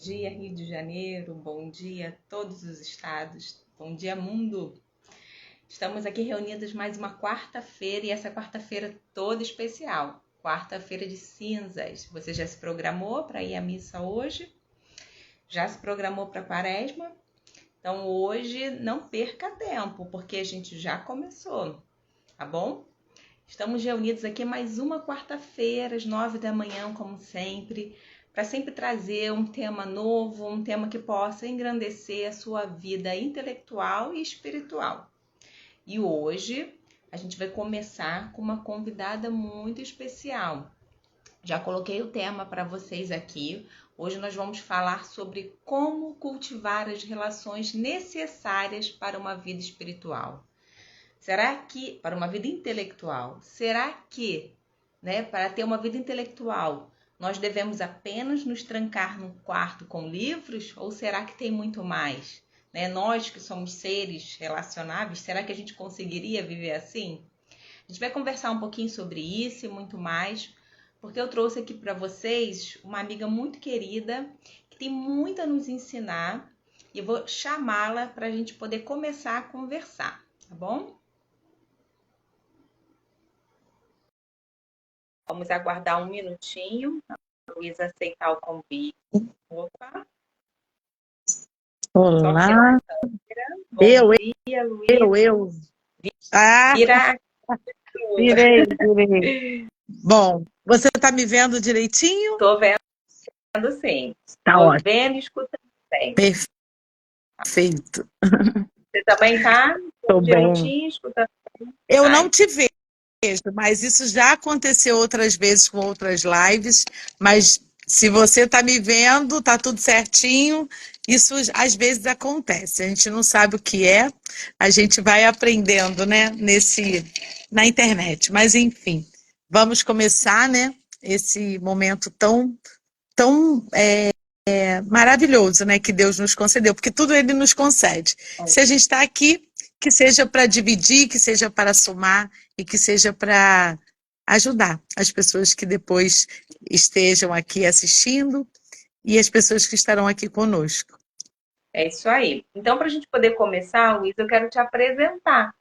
dia, Rio de Janeiro, bom dia a todos os estados, bom dia, mundo. Estamos aqui reunidos mais uma quarta-feira e essa quarta-feira toda especial, quarta-feira de cinzas. Você já se programou para ir à missa hoje? Já se programou para a quaresma? Então hoje não perca tempo, porque a gente já começou, tá bom? Estamos reunidos aqui mais uma quarta-feira, às 9 da manhã, como sempre, para sempre trazer um tema novo, um tema que possa engrandecer a sua vida intelectual e espiritual. E hoje a gente vai começar com uma convidada muito especial. Já coloquei o tema para vocês aqui. Hoje nós vamos falar sobre como cultivar as relações necessárias para uma vida espiritual. Será que, para uma vida intelectual, será que, para ter uma vida intelectual, nós devemos apenas nos trancar num quarto com livros? Ou será que tem muito mais? Nós que somos seres relacionáveis, será que a gente conseguiria viver assim? A gente vai conversar um pouquinho sobre isso e muito mais, porque eu trouxe aqui para vocês uma amiga muito querida, que tem muito a nos ensinar, e eu vou chamá-la para a gente poder começar a conversar, tá bom? Vamos aguardar um minutinho, a Luísa aceitar o convite. Opa! Olá! Bom dia, Luísa. Vira virei. Bom, você está me vendo direitinho? Estou vendo sim. Tá Estou ótimo. vendo e escutando bem. Perfeito. Você também está? Estou Direitinho, escutando bem? Eu não te vejo, mas isso já aconteceu outras vezes com outras lives, mas se você está me vendo, está tudo certinho. Isso às vezes acontece, a gente não sabe o que é, a gente vai aprendendo, né, na internet. Mas enfim, vamos começar, né, esse momento tão maravilhoso, né, que Deus nos concedeu, porque tudo Ele nos concede. Se a gente está aqui, que seja para dividir, que seja para somar e que seja para ajudar as pessoas que depois estejam aqui assistindo e as pessoas que estarão aqui conosco. É isso aí. Então, para a gente poder começar, Luísa, eu quero te apresentar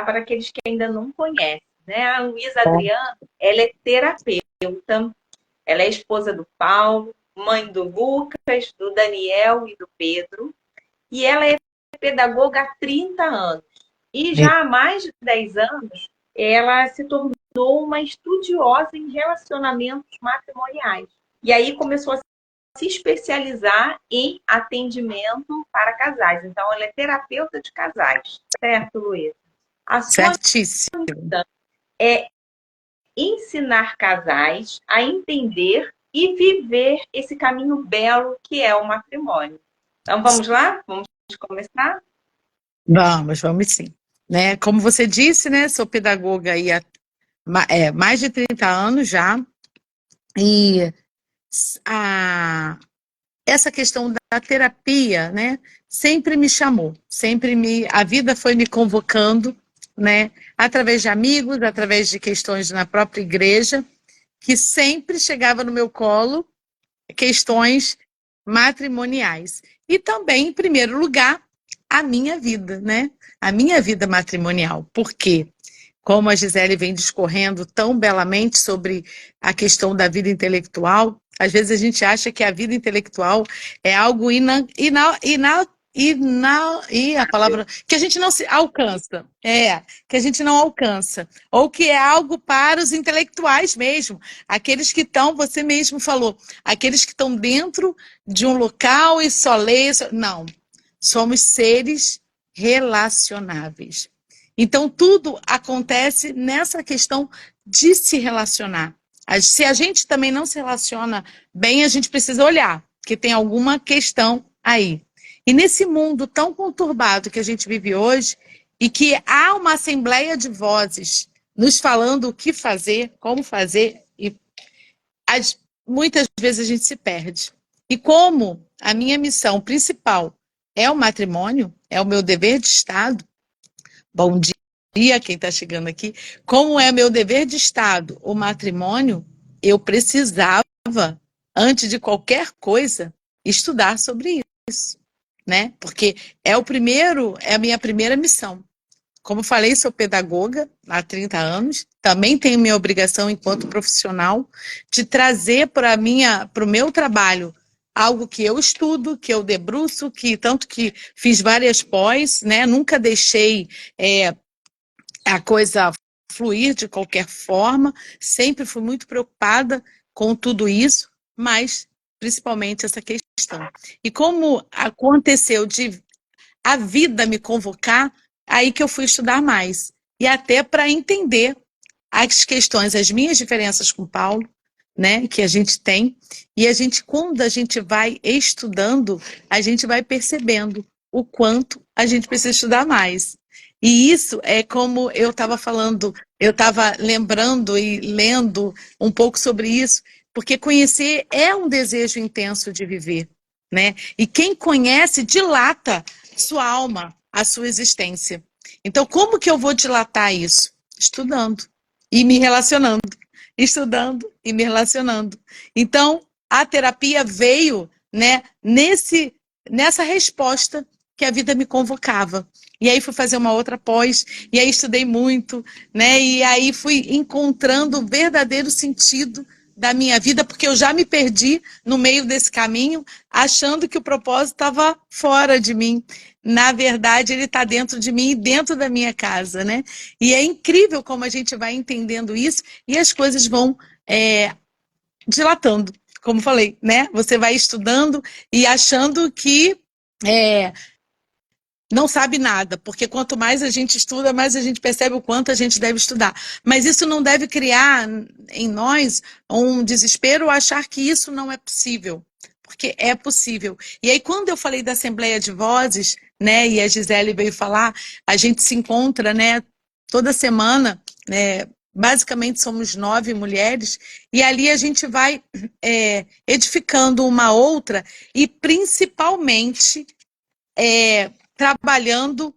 para aqueles que ainda não conhecem, né? A Luísa Adriana, ela é terapeuta, ela é esposa do Paulo, mãe do Lucas, do Daniel e do Pedro, e ela é pedagoga há 30 anos. E já há mais de 10 anos, ela se tornou uma estudiosa em relacionamentos matrimoniais. E aí começou a se especializar em atendimento para casais. Então, ela é terapeuta de casais. Certo, Luísa? A sua Certíssimo. missão é ensinar casais a entender e viver esse caminho belo que é o matrimônio. Então, vamos lá? Vamos começar? Vamos sim. Né? Como você disse, né, sou pedagoga aí há mais de 30 anos já, e essa questão da terapia, né, sempre me chamou, a vida foi me convocando, né, através de amigos, através de questões na própria igreja, que sempre chegava no meu colo questões matrimoniais. E também, em primeiro lugar, a minha vida, né, a minha vida matrimonial. Por quê? Como a Gisele vem discorrendo tão belamente sobre a questão da vida intelectual, às vezes a gente acha que a vida intelectual é algo a palavra que a gente não se alcança, que a gente não alcança, ou que é algo para os intelectuais mesmo, aqueles que estão, você mesmo falou, aqueles que estão dentro de um local e só lê, não, somos seres relacionáveis. Então, tudo acontece nessa questão de se relacionar. Se a gente também não se relaciona bem, a gente precisa olhar, que tem alguma questão aí. E nesse mundo tão conturbado que a gente vive hoje, e que há uma assembleia de vozes nos falando o que fazer, como fazer, e muitas vezes a gente se perde. E como a minha missão principal é o matrimônio, é o meu dever de Estado. Bom dia, quem está chegando aqui. Como é meu dever de Estado o matrimônio, eu precisava, antes de qualquer coisa, estudar sobre isso, né? Porque é a minha primeira missão. Como falei, sou pedagoga há 30 anos, também tenho minha obrigação enquanto profissional de trazer para o meu trabalho algo que eu estudo, que eu debruço, que tanto que fiz várias pós, né? Nunca deixei a coisa fluir de qualquer forma, sempre fui muito preocupada com tudo isso, mas principalmente essa questão. E como aconteceu de a vida me convocar, aí que eu fui estudar mais. E até para entender as questões, as minhas diferenças com Paulo, né, que a gente tem, e quando a gente vai estudando, a gente vai percebendo o quanto a gente precisa estudar mais. E isso é como eu estava falando, eu estava lembrando e lendo um pouco sobre isso, porque conhecer é um desejo intenso de viver, né? E quem conhece dilata sua alma, a sua existência. Então, como que eu vou dilatar isso? Estudando e me relacionando, estudando e me relacionando. Então, a terapia veio, né, nessa resposta que a vida me convocava. E aí fui fazer uma outra pós, e aí estudei muito, né? E aí fui encontrando o verdadeiro sentido da minha vida, porque eu já me perdi no meio desse caminho, achando que o propósito estava fora de mim. Na verdade, ele está dentro de mim e dentro da minha casa, né? E é incrível como a gente vai entendendo isso e as coisas vão dilatando, como falei, né? Você vai estudando e achando que é, não sabe nada, porque quanto mais a gente estuda, mais a gente percebe o quanto a gente deve estudar. Mas isso não deve criar em nós um desespero ou achar que isso não é possível, porque é possível. E aí, quando eu falei da Assembleia de Vozes, né, e a Gisele veio falar, a gente se encontra, né, toda semana, né, basicamente somos 9 mulheres, e ali a gente vai edificando uma outra e principalmente trabalhando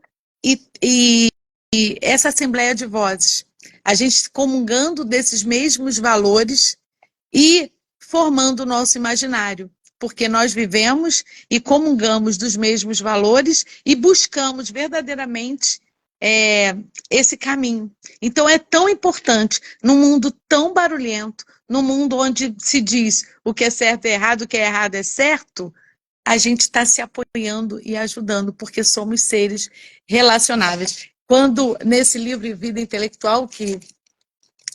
e essa Assembleia de Vozes, a gente comungando desses mesmos valores e formando o nosso imaginário, porque nós vivemos e comungamos dos mesmos valores e buscamos verdadeiramente esse caminho. Então é tão importante, num mundo tão barulhento, num mundo onde se diz o que é certo é errado, o que é errado é certo, a gente está se apoiando e ajudando, porque somos seres relacionáveis. Quando, nesse livro Vida Intelectual, que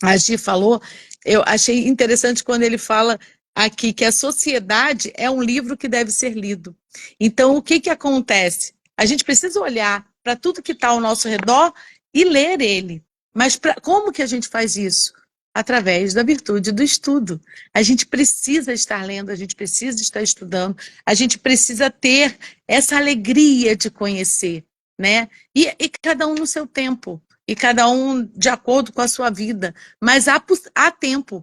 a Gi falou, eu achei interessante quando ele fala aqui que a sociedade é um livro que deve ser lido. Então, o que, que acontece? A gente precisa olhar para tudo que está ao nosso redor e ler ele. Mas como que a gente faz isso? Através da virtude do estudo. A gente precisa estar lendo, a gente precisa estar estudando, a gente precisa ter essa alegria de conhecer, né? E cada um no seu tempo e cada um de acordo com a sua vida. Mas há tempo.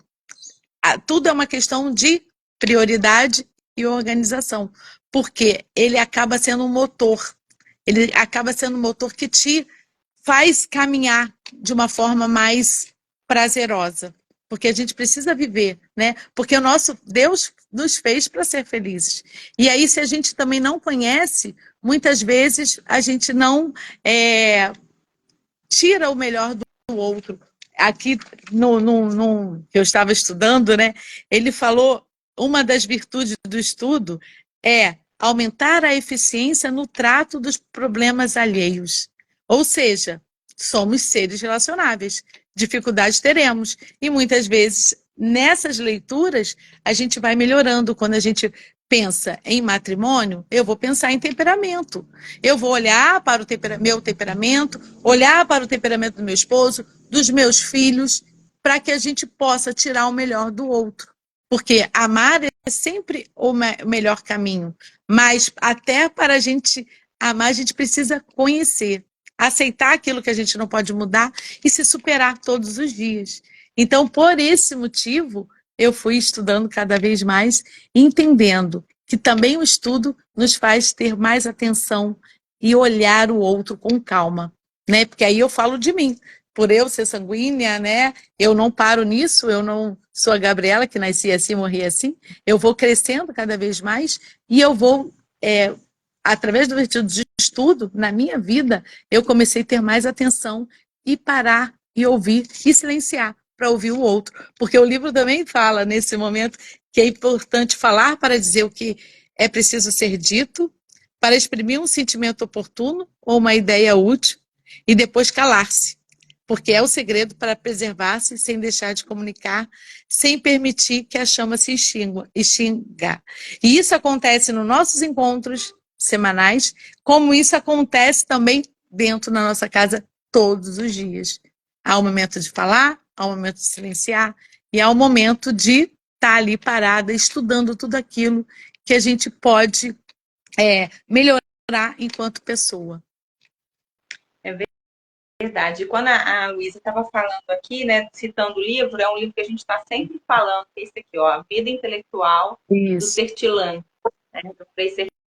Tudo é uma questão de prioridade e organização, porque ele acaba sendo um motor. Ele acaba sendo um motor que te faz caminhar de uma forma mais prazerosa. Porque a gente precisa viver, né? Porque o nosso Deus nos fez para ser felizes. E aí, se a gente também não conhece, muitas vezes a gente não tira o melhor do outro. Aqui, que eu estava estudando, né, ele falou, uma das virtudes do estudo é aumentar a eficiência no trato dos problemas alheios. Ou seja, somos seres relacionáveis. Dificuldades teremos. E muitas vezes, nessas leituras, a gente vai melhorando. Quando a gente pensa em matrimônio, eu vou pensar em temperamento. Eu vou olhar para o meu temperamento, olhar para o temperamento do meu esposo, dos meus filhos, para que a gente possa tirar o melhor do outro. Porque amar é sempre o melhor caminho. Mas até para a gente amar, a gente precisa conhecer, aceitar aquilo que a gente não pode mudar e se superar todos os dias. Então, por esse motivo, eu fui estudando cada vez mais, entendendo que também o estudo nos faz ter mais atenção e olhar o outro com calma, né? Porque aí eu falo de mim. por eu ser sanguínea, né? Eu não paro nisso, eu não sou a Gabriela, que nasci assim, morri assim. Eu vou crescendo cada vez mais e eu vou, através do virtude de estudo, na minha vida, eu comecei a ter mais atenção e parar e ouvir e silenciar para ouvir o outro. Porque o livro também fala, nesse momento, que é importante falar para dizer o que é preciso ser dito, para exprimir um sentimento oportuno ou uma ideia útil, e depois calar-se, porque é o segredo para preservar-se sem deixar de comunicar, sem permitir que a chama se extinga. E isso acontece nos nossos encontros semanais, como isso acontece também dentro da nossa casa todos os dias. Há um momento de falar, há um momento de silenciar, e há um momento de estar ali parada, estudando tudo aquilo que a gente pode melhorar enquanto pessoa. É verdade. E quando a Luísa estava falando aqui, né, citando o livro, é um livro que a gente está sempre falando, que é esse aqui, ó, A Vida Intelectual do Sertilangi, né, do Frei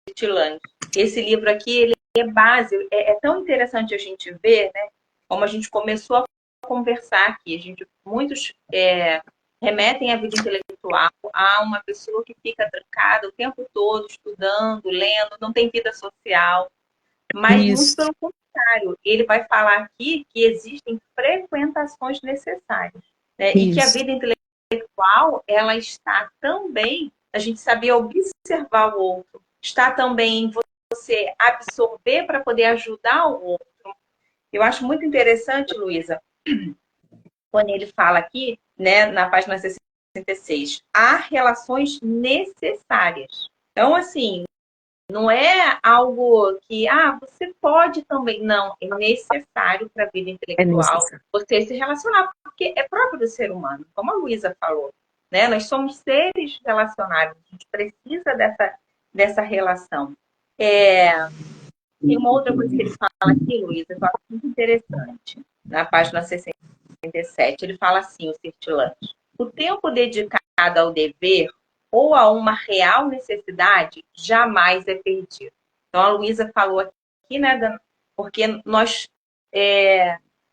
Sertilangi. Esse livro aqui, ele é base, é tão interessante a gente ver, né, como a gente começou a conversar aqui. Muitos remetem à vida intelectual a uma pessoa que fica trancada o tempo todo, estudando, lendo, não tem vida social. Mas muito pelo contrário, ele vai falar aqui que existem frequentações necessárias, né? E que a vida intelectual, ela está também, a gente saber observar o outro, está também em você absorver para poder ajudar o outro. Eu acho muito interessante, Luísa, quando ele fala aqui, né, na página 66, há relações necessárias. Então, assim, não é algo que, você pode também. Não, é necessário para a vida intelectual você se relacionar, porque é próprio do ser humano, como a Luísa falou. Né? Nós somos seres relacionados, a gente precisa dessa relação. Tem uma outra coisa que ele fala aqui, Luísa, que eu acho muito interessante, na página 67. Ele fala assim, o Sertilangi: o tempo dedicado ao dever ou a uma real necessidade jamais é perdido. Então, a Luísa falou aqui, né, porque nós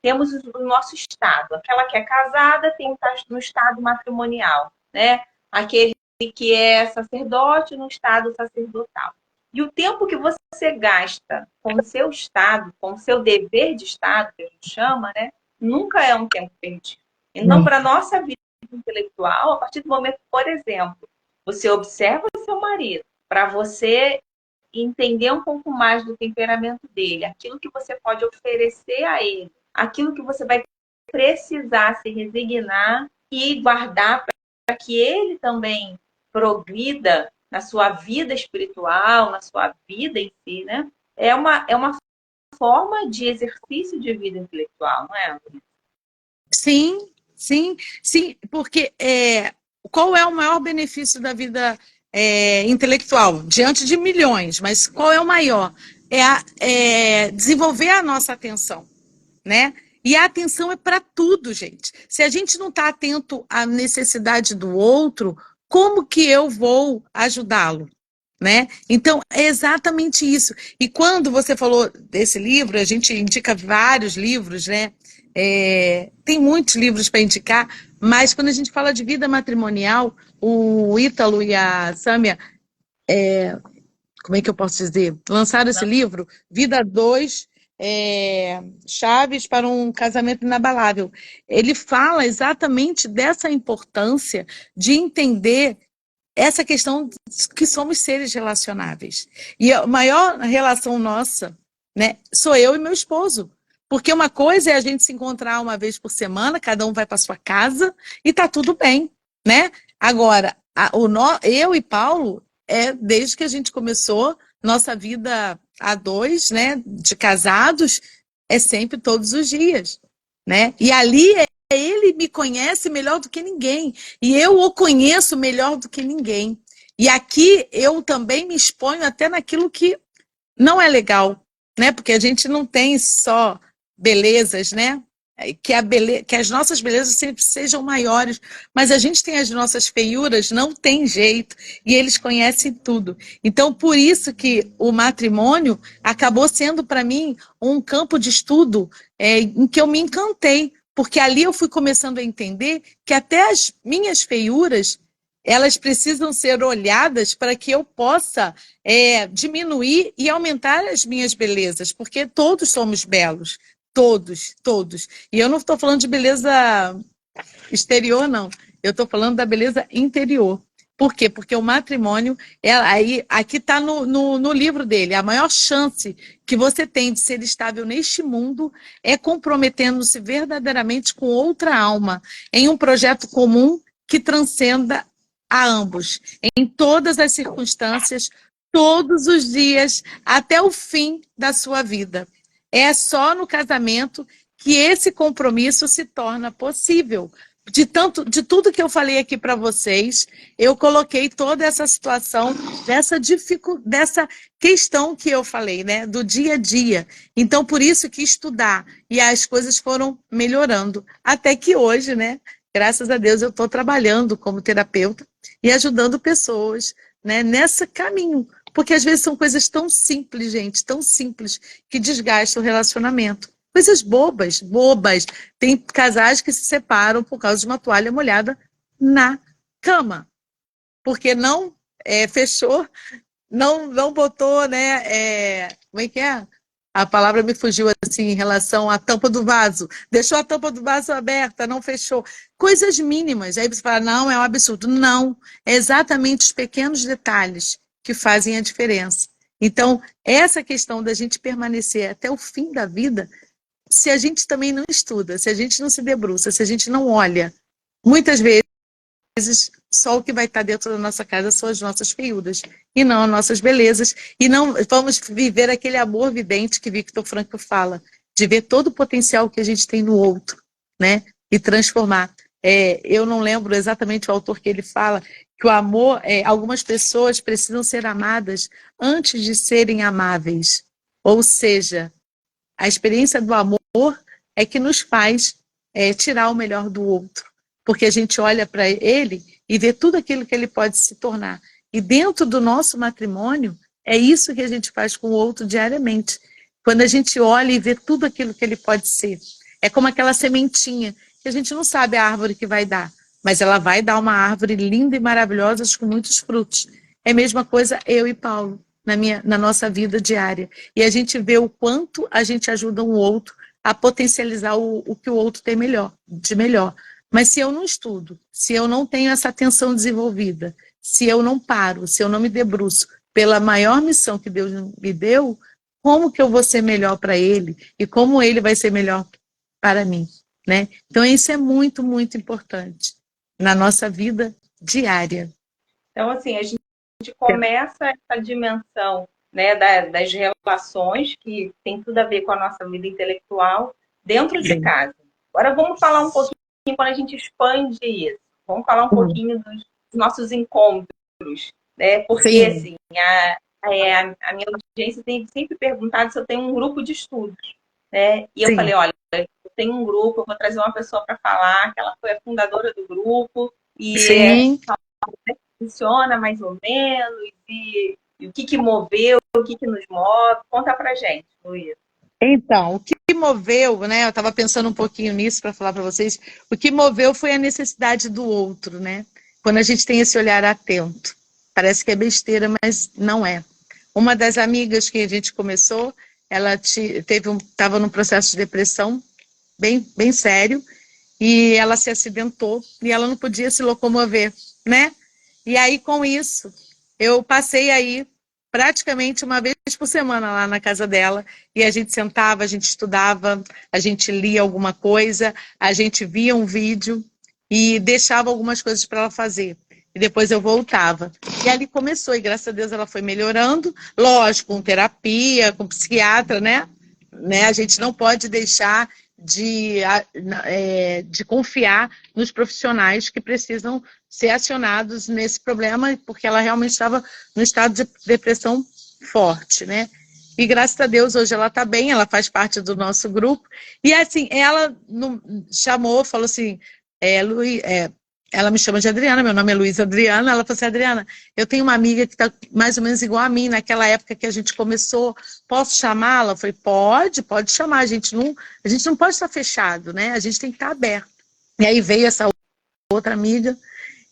temos o nosso estado. Aquela que é casada tem que estar no estado matrimonial, né? Aquele que é sacerdote no estado sacerdotal. E o tempo que você gasta com o seu estado, com o seu dever de estado, que a gente chama, né, nunca é um tempo perdido. Então, para a nossa vida intelectual, a partir do momento, por exemplo, você observa o seu marido, para você entender um pouco mais do temperamento dele, aquilo que você pode oferecer a ele, aquilo que você vai precisar se resignar e guardar para que ele também progrida na sua vida espiritual, na sua vida em si, né? É uma forma de exercício de vida intelectual, não é? Sim, sim, sim, porque qual é o maior benefício da vida intelectual? Diante de milhões, mas qual é o maior? Desenvolver a nossa atenção, né? E a atenção é para tudo, gente. Se a gente não está atento à necessidade do outro, como que eu vou ajudá-lo? Né? Então, é exatamente isso. E quando você falou desse livro, a gente indica vários livros, né? Tem muitos livros para indicar, mas quando a gente fala de vida matrimonial, o Ítalo e a Sâmia, como é que eu posso dizer? Lançaram esse livro, Vida 2, Chaves para um Casamento Inabalável. Ele fala exatamente dessa importância de entender essa questão que somos seres relacionáveis. E a maior relação nossa, né, sou eu e meu esposo. Porque uma coisa é a gente se encontrar uma vez por semana, cada um vai para sua casa e tá tudo bem, né? Agora, eu e Paulo, desde que a gente começou nossa vida a dois, né, de casados, é sempre todos os dias, né? E ali ele me conhece melhor do que ninguém. E eu o conheço melhor do que ninguém. E aqui eu também me exponho até naquilo que não é legal, né? Porque a gente não tem só belezas, né? que as nossas belezas sempre sejam maiores, mas a gente tem as nossas feiuras, não tem jeito, e eles conhecem tudo. Então, por isso que o matrimônio acabou sendo para mim um campo de estudo em que eu me encantei, porque ali eu fui começando a entender que até as minhas feiuras elas precisam ser olhadas para que eu possa diminuir e aumentar as minhas belezas, porque todos somos belos. Todos, todos. E eu não estou falando de beleza exterior, não. Eu estou falando da beleza interior. Por quê? Porque o matrimônio, aqui está no livro dele, a maior chance que você tem de ser estável neste mundo é comprometendo-se verdadeiramente com outra alma, em um projeto comum que transcenda a ambos, em todas as circunstâncias, todos os dias, até o fim da sua vida. É só no casamento que esse compromisso se torna possível. De tudo que eu falei aqui para vocês, eu coloquei toda essa situação, dessa questão que eu falei, né, do dia a dia. Então, por isso que estudar, e as coisas foram melhorando. Até que hoje, né, graças a Deus, eu estou trabalhando como terapeuta e ajudando pessoas, né, nesse caminho. Porque às vezes são coisas tão simples, gente, tão simples, que desgastam o relacionamento. Coisas bobas, bobas. Tem casais que se separam por causa de uma toalha molhada na cama. Porque não fechou, não botou, né? Como é que é? A palavra me fugiu assim em relação à tampa do vaso. Deixou a tampa do vaso aberta, não fechou. Coisas mínimas. Aí você fala, não, é um absurdo. Não, é exatamente os pequenos detalhes que fazem a diferença. Então, essa questão da gente permanecer até o fim da vida, se a gente também não estuda, se a gente não se debruça, se a gente não olha, muitas vezes só o que vai estar dentro da nossa casa são as nossas feiuras, e não as nossas belezas, e não vamos viver aquele amor vidente que Victor Frankl fala, de ver todo o potencial que a gente tem no outro, né? E transformar. Eu não lembro exatamente o autor que ele fala, que o amor, algumas pessoas precisam ser amadas antes de serem amáveis. Ou seja, a experiência do amor é que nos faz tirar o melhor do outro. Porque a gente olha para ele e vê tudo aquilo que ele pode se tornar. E dentro do nosso matrimônio, é isso que a gente faz com o outro diariamente. Quando a gente olha e vê tudo aquilo que ele pode ser. É como aquela sementinha, que a gente não sabe a árvore que vai dar, mas ela vai dar uma árvore linda e maravilhosa com muitos frutos. É a mesma coisa eu e Paulo, na nossa vida diária. E a gente vê o quanto a gente ajuda um outro a potencializar o que o outro tem de melhor. Mas se eu não estudo, se eu não tenho essa atenção desenvolvida, se eu não paro, se eu não me debruço pela maior missão que Deus me deu, como que eu vou ser melhor para ele e como ele vai ser melhor para mim, né? Então isso é muito, muito importante na nossa vida diária. Então, assim, a gente começa essa dimensão, né, das relações, que tem tudo a ver com a nossa vida intelectual, dentro de casa. Agora vamos falar um pouquinho, quando a gente expande isso, vamos falar um pouquinho dos nossos encontros, né? Porque, assim, a minha audiência tem sempre perguntado se eu tenho um grupo de estudos, né? E eu falei, olha, eu tenho um grupo, eu vou trazer uma pessoa para falar, que ela foi a fundadora do grupo, e funciona mais ou menos, e o que moveu, o que nos move. Conta pra gente, Luísa. Então, o que moveu, né? Eu estava pensando um pouquinho nisso para falar para vocês. O que moveu foi a necessidade do outro, né? Quando a gente tem esse olhar atento. Parece que é besteira, mas não é. Uma das amigas que a gente começou, ela estava num processo de depressão bem, bem sério, e ela se acidentou e ela não podia se locomover, né? E aí, com isso, eu passei aí praticamente uma vez por semana lá na casa dela, e a gente sentava, a gente estudava, a gente lia alguma coisa, a gente via um vídeo e deixava algumas coisas para ela fazer. E depois eu voltava. E ali começou, e graças a Deus ela foi melhorando, lógico, com terapia, com psiquiatra, né? A gente não pode deixar de confiar nos profissionais que precisam ser acionados nesse problema, porque ela realmente estava no estado de depressão forte, né? E graças a Deus hoje ela está bem, ela faz parte do nosso grupo. E assim, ela chamou, falou assim, ela me chama de Adriana, meu nome é Luísa Adriana, ela falou assim, Adriana, eu tenho uma amiga que está mais ou menos igual a mim, naquela época que a gente começou, posso chamá-la? Eu falei, pode chamar, a gente não pode estar fechado, né? A gente tem que estar aberto. E aí veio essa outra amiga,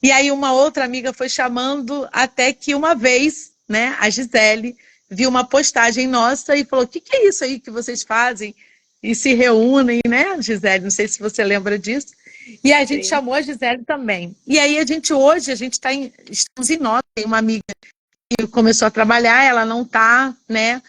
e aí uma outra amiga foi chamando, até que uma vez, né, a Gisele viu uma postagem nossa e falou, o que é isso aí que vocês fazem? E se reúnem, né, Gisele? Não sei se você lembra disso. E a gente Sim. chamou a Gisele também. E aí hoje a gente estamos em nota, tem uma amiga que começou a trabalhar, ela não está, né,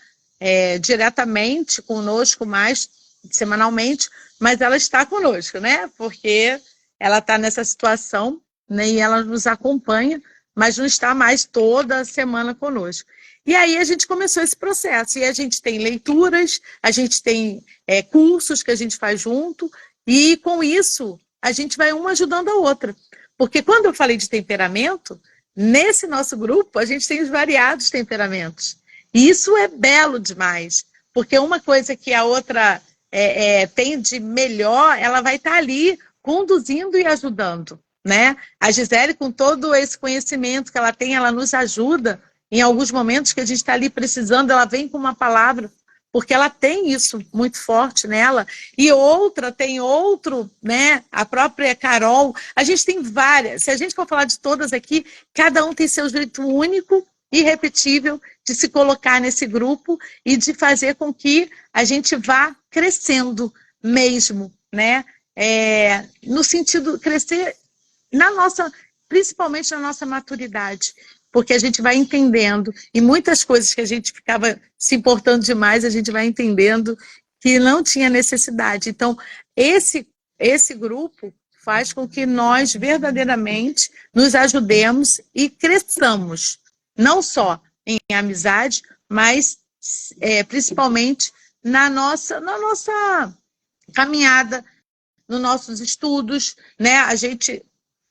diretamente conosco mais, semanalmente, mas ela está conosco, né, porque ela está nessa situação, né, e ela nos acompanha, mas não está mais toda semana conosco. E aí a gente começou esse processo, e a gente tem leituras, a gente tem cursos que a gente faz junto, e com isso a gente vai uma ajudando a outra. Porque quando eu falei de temperamento, nesse nosso grupo a gente tem os variados temperamentos. E isso é belo demais, porque uma coisa que a outra tem de melhor, ela vai estar ali conduzindo e ajudando, né? A Gisele, com todo esse conhecimento que ela tem, ela nos ajuda em alguns momentos que a gente está ali precisando, ela vem com uma palavra, porque ela tem isso muito forte nela, e outra tem outro, né? A própria Carol, a gente tem várias, se a gente for falar de todas aqui, cada um tem seu jeito único, irrepetível, de se colocar nesse grupo e de fazer com que a gente vá crescendo mesmo, né? No sentido crescer principalmente na nossa maturidade, porque a gente vai entendendo, e muitas coisas que a gente ficava se importando demais, a gente vai entendendo que não tinha necessidade. Então, esse grupo faz com que nós verdadeiramente nos ajudemos e cresçamos, não só em amizade, mas principalmente na nossa caminhada, nos nossos estudos, né? A gente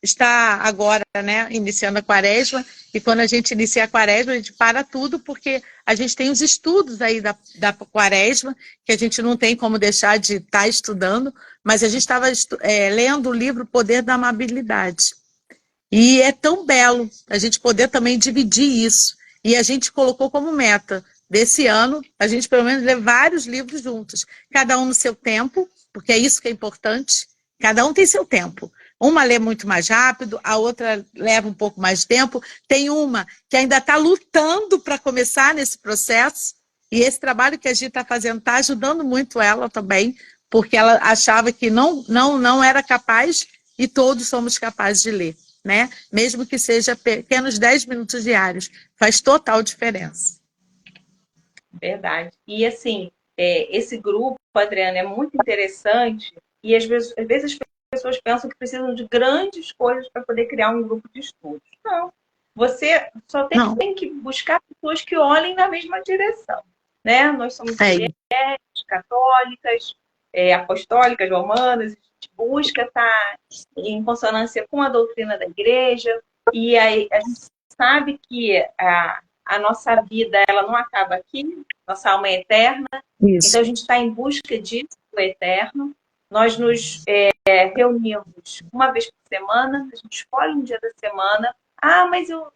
está agora, né, iniciando a quaresma, e quando a gente inicia a quaresma, a gente para tudo, porque a gente tem os estudos aí da quaresma, que a gente não tem como deixar de estar estudando, mas a gente estava lendo o livro Poder da Amabilidade. E é tão belo a gente poder também dividir isso. E a gente colocou como meta desse ano, a gente pelo menos ler vários livros juntos, cada um no seu tempo, porque é isso que é importante, cada um tem seu tempo. Uma lê muito mais rápido, a outra leva um pouco mais de tempo, tem uma que ainda está lutando para começar nesse processo, e esse trabalho que a Gi está fazendo está ajudando muito ela também, porque ela achava que não era capaz, e todos somos capazes de ler, né? Mesmo que seja pequenos 10 minutos diários, faz total diferença. Verdade. E assim, esse grupo, Adriana, é muito interessante, e às vezes as pessoas pensam que precisam de grandes coisas para poder criar um grupo de estudos. Não. Você só tem que buscar pessoas que olhem na mesma direção, né? Nós somos mulheres católicas, apostólicas, romanas, a gente busca estar em consonância com a doutrina da igreja, e aí a gente sabe que a nossa vida ela não acaba aqui, nossa alma é eterna, Isso. Então a gente está em busca disso, do eterno. Nós nos reunimos uma vez por semana, a gente escolhe um dia da semana. Ah, mas eu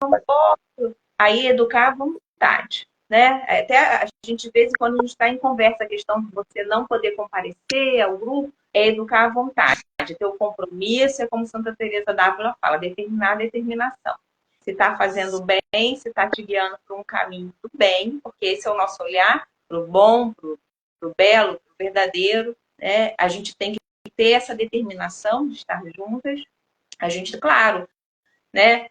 não posso. Aí educar à vontade, né? Até a gente, de vez em quando, a gente está em conversa a questão de você não poder comparecer ao grupo, é educar à vontade, ter o compromisso, é como Santa Teresa d'Ávila fala, determinar a determinação. Se está fazendo bem, se está te guiando para um caminho do bem, porque esse é o nosso olhar para o bom, para o belo, para o verdadeiro, né? A gente tem que ter essa determinação de estar juntas. A gente, claro, né?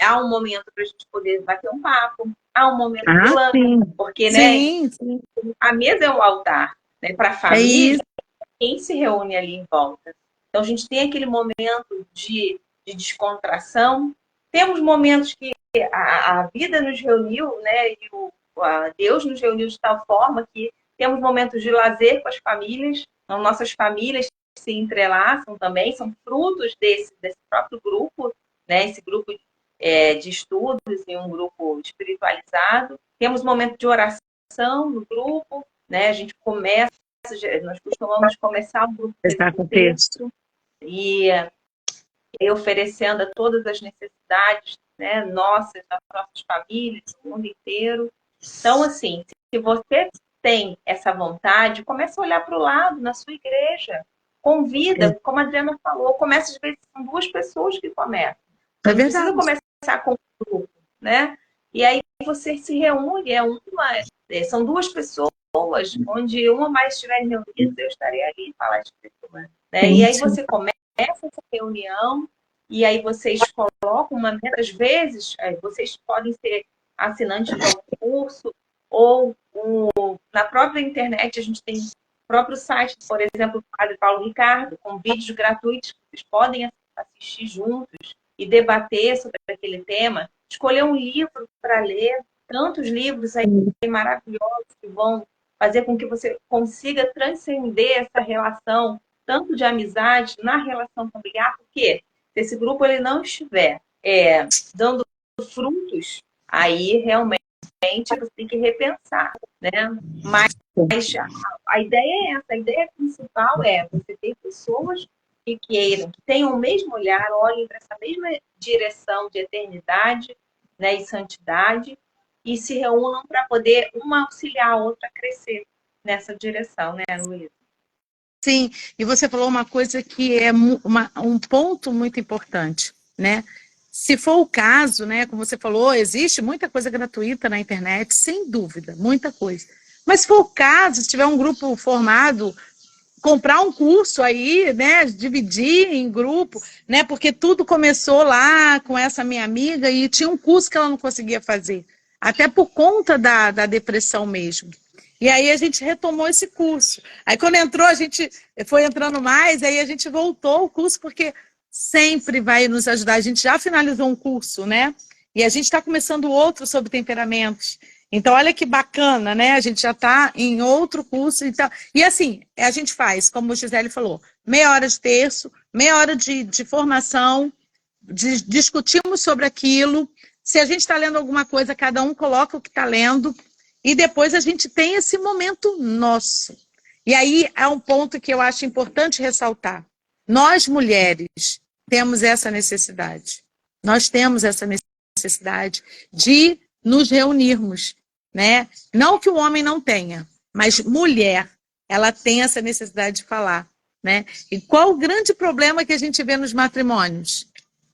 Há um momento para a gente poder bater um papo, há um momento de lâmpada, porque sim, né, sim. A mesa é um altar, né? Para a família, quem se reúne ali em volta. Então a gente tem aquele momento de descontração. Temos momentos que a vida nos reuniu, né? E Deus nos reuniu de tal forma que temos momentos de lazer com as famílias. Então, nossas famílias se entrelaçam também, são frutos desse próprio grupo, né? Esse grupo de estudos e um grupo espiritualizado. Temos momento de oração no grupo, né? A gente começa, nós costumamos começar o grupo com texto e oferecendo a todas as necessidades, né, nossas, das nossas famílias, do mundo inteiro. Então, assim, se você tem essa vontade, comece a olhar para o lado na sua igreja. Convida, como a Adriana falou, começa às vezes com 2 pessoas que começam. Não precisa começar com um grupo, né? E aí você se reúne, são 2 pessoas, onde uma mais estiver reunida, eu estarei ali e falar de pessoa. Né? E aí você começa essa reunião, e aí vocês colocam uma meta. Às vezes, vocês podem ser assinantes de algum curso, ou na própria internet, a gente tem o próprio site, por exemplo, do Padre Paulo Ricardo, com vídeos gratuitos que vocês podem assistir juntos e debater sobre aquele tema, escolher um livro para ler, tantos livros aí maravilhosos que vão fazer com que você consiga transcender essa relação, tanto de amizade, na relação familiar, porque se esse grupo ele não estiver dando frutos, aí realmente você tem que repensar, né? Mas a ideia é essa, a ideia principal é você ter pessoas que queiram, que tenham o mesmo olhar, olhem para essa mesma direção de eternidade, né, e santidade, e se reúnam para poder uma auxiliar a outra a crescer nessa direção, né, Luísa? Sim, e você falou uma coisa que é um ponto muito importante, né? Se for o caso, né, como você falou, existe muita coisa gratuita na internet, sem dúvida, muita coisa. Mas se for o caso, se tiver um grupo formado, comprar um curso aí, né, dividir em grupo, né, porque tudo começou lá com essa minha amiga e tinha um curso que ela não conseguia fazer, até por conta da depressão mesmo. E aí a gente retomou esse curso. Aí quando entrou, a gente foi entrando mais, aí a gente voltou o curso, porque sempre vai nos ajudar. A gente já finalizou um curso, né? E a gente está começando outro sobre temperamentos. Então, olha que bacana, né? A gente já está em outro curso. Então... E assim, a gente faz, como o Gisele falou, meia hora de terço, meia hora de formação, discutimos sobre aquilo. Se a gente está lendo alguma coisa, cada um coloca o que está lendo. E depois a gente tem esse momento nosso. E aí é um ponto que eu acho importante ressaltar. Nós, mulheres, temos essa necessidade. Nós temos essa necessidade de nos reunirmos, né? Não que o homem não tenha, mas mulher, ela tem essa necessidade de falar, né? E qual o grande problema que a gente vê nos matrimônios?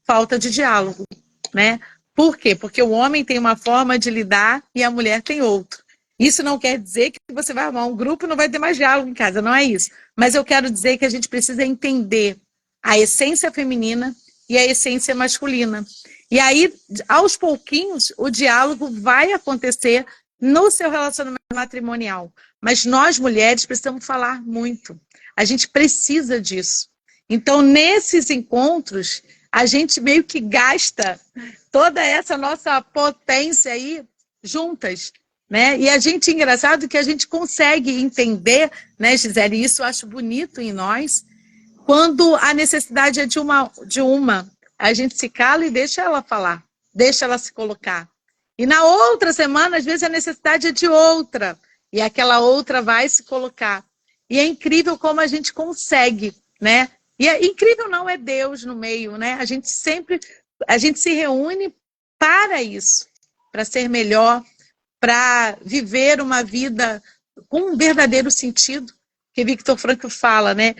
Falta de diálogo, né? Por quê? Porque o homem tem uma forma de lidar e a mulher tem outro. Isso não quer dizer que você vai arrumar um grupo e não vai ter mais diálogo em casa, não é isso. Mas eu quero dizer que a gente precisa entender a essência feminina e a essência masculina. E aí, aos pouquinhos, o diálogo vai acontecer no seu relacionamento matrimonial. Mas nós, mulheres, precisamos falar muito. A gente precisa disso. Então, nesses encontros, a gente meio que gasta toda essa nossa potência aí juntas, né? E a gente, engraçado que a gente consegue entender, né, Gisele, isso eu acho bonito em nós, quando a necessidade é de uma, a gente se cala e deixa ela falar, deixa ela se colocar. E na outra semana, às vezes, a necessidade é de outra, e aquela outra vai se colocar. E é incrível como a gente consegue, né? E é incrível, não é Deus no meio, né? A gente se reúne para isso, para ser melhor, para viver uma vida com um verdadeiro sentido, que Victor Frankl fala, né?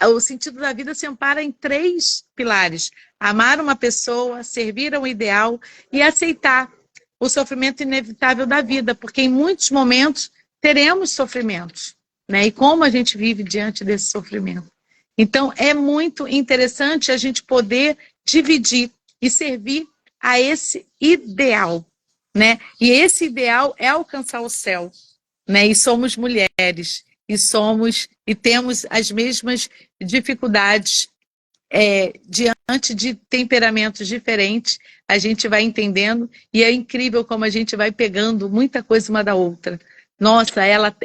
O sentido da vida se ampara em 3 pilares: amar uma pessoa, servir ao ideal e aceitar o sofrimento inevitável da vida, porque em muitos momentos teremos sofrimentos, né? E como a gente vive diante desse sofrimento. Então, é muito interessante a gente poder dividir e servir a esse ideal, né? E esse ideal é alcançar o céu, né? E somos mulheres, e temos as mesmas dificuldades diante de temperamentos diferentes. A gente vai entendendo, e é incrível como a gente vai pegando muita coisa uma da outra. Nossa,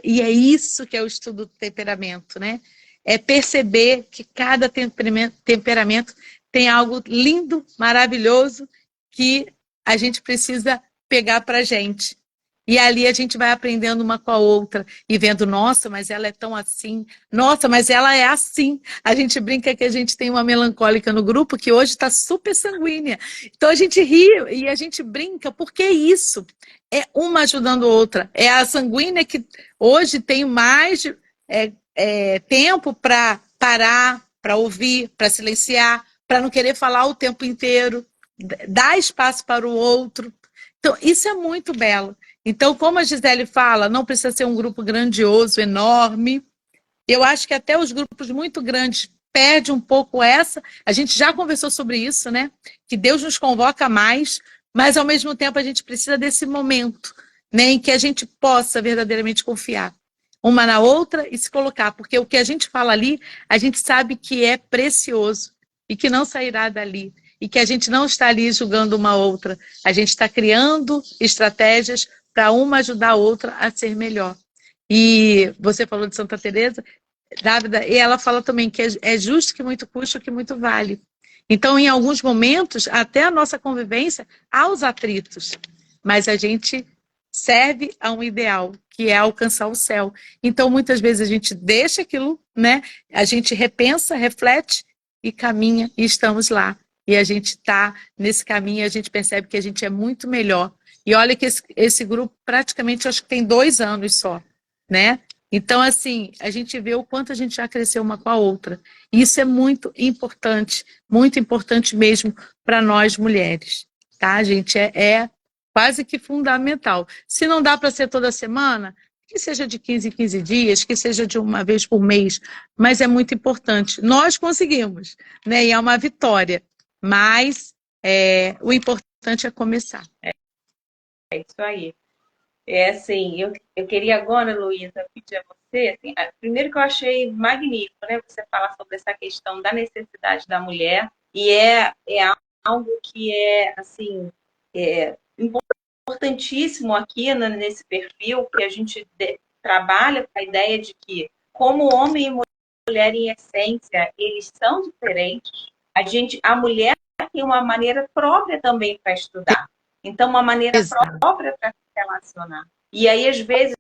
e é isso que é o estudo do temperamento, né? É perceber que cada temperamento tem algo lindo, maravilhoso, que a gente precisa pegar para a gente. E ali a gente vai aprendendo uma com a outra e vendo, nossa, mas ela é tão assim, nossa, mas ela é assim. A gente brinca que a gente tem uma melancólica no grupo que hoje está super sanguínea. Então a gente ri e a gente brinca, porque é isso. É uma ajudando a outra. É a sanguínea que hoje tem mais tempo para parar, para ouvir, para silenciar, para não querer falar o tempo inteiro, dar espaço para o outro. Então, isso é muito belo. Então, como a Gisele fala, não precisa ser um grupo grandioso, enorme. Eu acho que até os grupos muito grandes perdem um pouco essa. A gente já conversou sobre isso, né? Que Deus nos convoca mais, mas ao mesmo tempo a gente precisa desse momento, né, em que a gente possa verdadeiramente confiar uma na outra e se colocar, porque o que a gente fala ali, a gente sabe que é precioso e que não sairá dali. E que a gente não está ali julgando uma outra, a gente está criando estratégias para uma ajudar a outra a ser melhor. E você falou de Santa Teresa, Dávila, e ela fala também que é justo que muito custa o que muito vale. Então, em alguns momentos, até a nossa convivência, há os atritos, mas a gente serve a um ideal, que é alcançar o céu. Então, muitas vezes a gente deixa aquilo, né? A gente repensa, reflete e caminha e estamos lá. E a gente está nesse caminho, a gente percebe que a gente é muito melhor. E olha que esse grupo praticamente acho que tem 2 anos só, né? Então, assim, a gente vê o quanto a gente já cresceu uma com a outra. E isso é muito importante mesmo para nós mulheres, tá, gente? É quase que fundamental. Se não dá para ser toda semana, que seja de 15 em 15 dias, que seja de uma vez por mês, mas é muito importante. Nós conseguimos, né? E é uma vitória. Mas o importante é começar. É isso aí. É assim, eu queria agora, Luísa, pedir a você, assim, primeiro que eu achei magnífico, né, você falar sobre essa questão da necessidade da mulher, e é algo que é, assim, importantíssimo aqui nesse perfil, que a gente trabalha com a ideia de que, como homem e mulher, em essência, eles são diferentes, a mulher tem uma maneira própria também para estudar. Então, uma maneira própria para se relacionar. E aí, às vezes,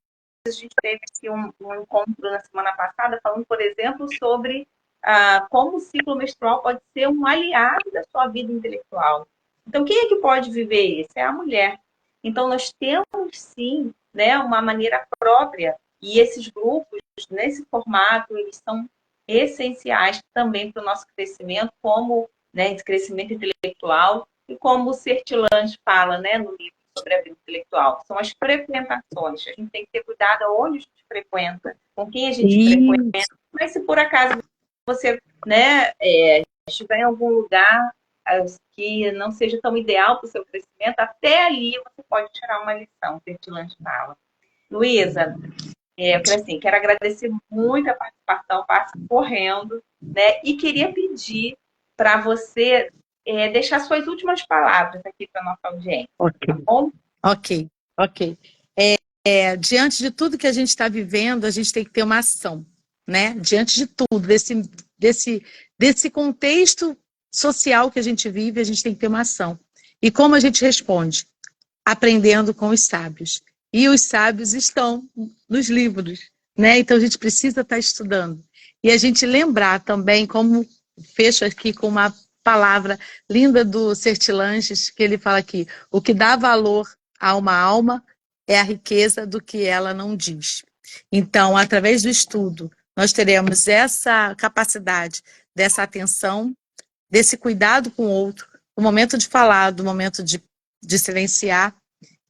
a gente teve aqui um encontro na semana passada falando, por exemplo, sobre como o ciclo menstrual pode ser um aliado da sua vida intelectual. Então, quem é que pode viver isso? É a mulher. Então, nós temos, sim, né, uma maneira própria. E esses grupos, nesse formato, eles são essenciais também para o nosso crescimento, como, né, esse crescimento intelectual, e como o Sertilange fala, né, no livro sobre a vida intelectual, são as frequentações. A gente tem que ter cuidado aonde a gente frequenta, com quem a gente frequenta. Mas se por acaso você, né, estiver em algum lugar que não seja tão ideal para o seu crescimento, até ali você pode tirar uma lição, o Sertilange fala. Luísa, quero agradecer muito a participação, passa correndo, né? E queria pedir para você deixar suas últimas palavras aqui para a nossa audiência. Ok. Tá bom? Ok. Diante de tudo que a gente está vivendo, a gente tem que ter uma ação, né? Diante de tudo, desse contexto social que a gente vive, a gente tem que ter uma ação. E como a gente responde? Aprendendo com os sábios. E os sábios estão nos livros, né? Então a gente precisa estar estudando. E a gente lembrar também, como fecho aqui com uma palavra linda do Sertilanges, que ele fala aqui, o que dá valor a uma alma é a riqueza do que ela não diz. Então, através do estudo, nós teremos essa capacidade, dessa atenção, desse cuidado com o outro, o momento de falar, do momento de silenciar,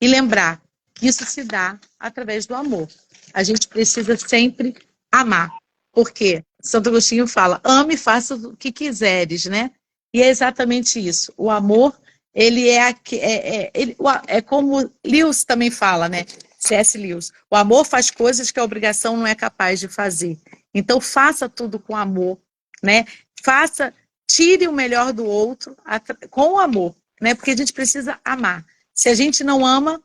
e lembrar que isso se dá através do amor. A gente precisa sempre amar, porque Santo Agostinho fala, ame e faça o que quiseres, né? E é exatamente isso. O amor, ele é como Lewis também fala, né? C.S. Lewis. O amor faz coisas que a obrigação não é capaz de fazer. Então, faça tudo com amor, né? Tire o melhor do outro com amor, né? Porque a gente precisa amar. Se a gente não ama,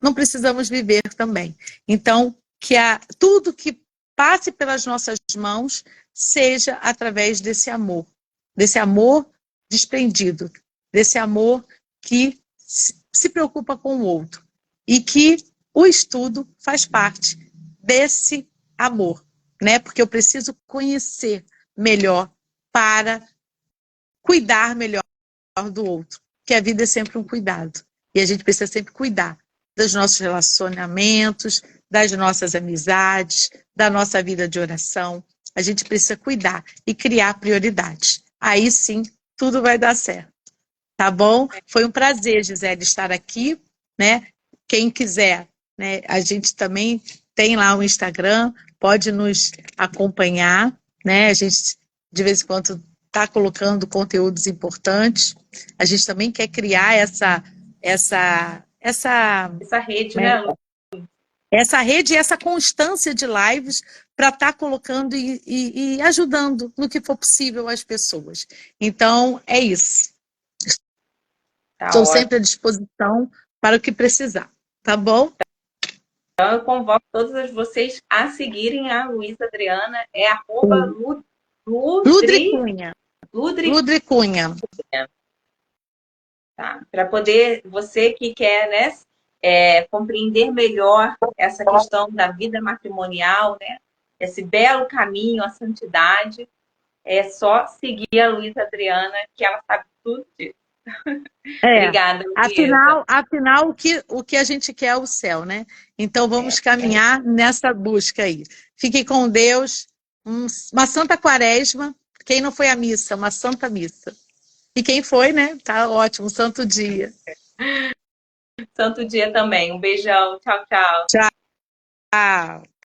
não precisamos viver também. Então, que tudo que passe pelas nossas mãos seja através desse amor desprendido, desse amor que se preocupa com o outro e que o estudo faz parte desse amor, né? Porque eu preciso conhecer melhor para cuidar melhor do outro, que a vida é sempre um cuidado. E a gente precisa sempre cuidar dos nossos relacionamentos, das nossas amizades, da nossa vida de oração. A gente precisa cuidar e criar prioridades. Aí sim, tudo vai dar certo. Tá bom? Foi um prazer, Gisele, estar aqui, né? Quem quiser, né? A gente também tem lá o Instagram, pode nos acompanhar, né? A gente, de vez em quando, está colocando conteúdos importantes. A gente também quer criar Essa rede, né, Lu? essa rede e essa constância de lives para estar colocando e ajudando no que for possível as pessoas. Então, é isso. Tá Estou ótimo. sempre à disposição para o que precisar, tá bom? Então, eu convoco todos vocês a seguirem a Luísa Adriana, é Ludricunha. Ludricunha. Tá? Para poder, você que quer, né, compreender melhor essa questão da vida matrimonial, né, esse belo caminho à santidade, é só seguir a Luísa Adriana, que ela sabe tudo disso. Obrigada, Luísa. Afinal o que a gente quer é o céu, né? Então vamos caminhar nessa busca aí. Fiquem com Deus, uma santa quaresma. Quem não foi à missa, uma santa missa. E quem foi, né? Tá ótimo, santo dia. Santo dia também. Um beijão. Tchau, tchau. Tchau.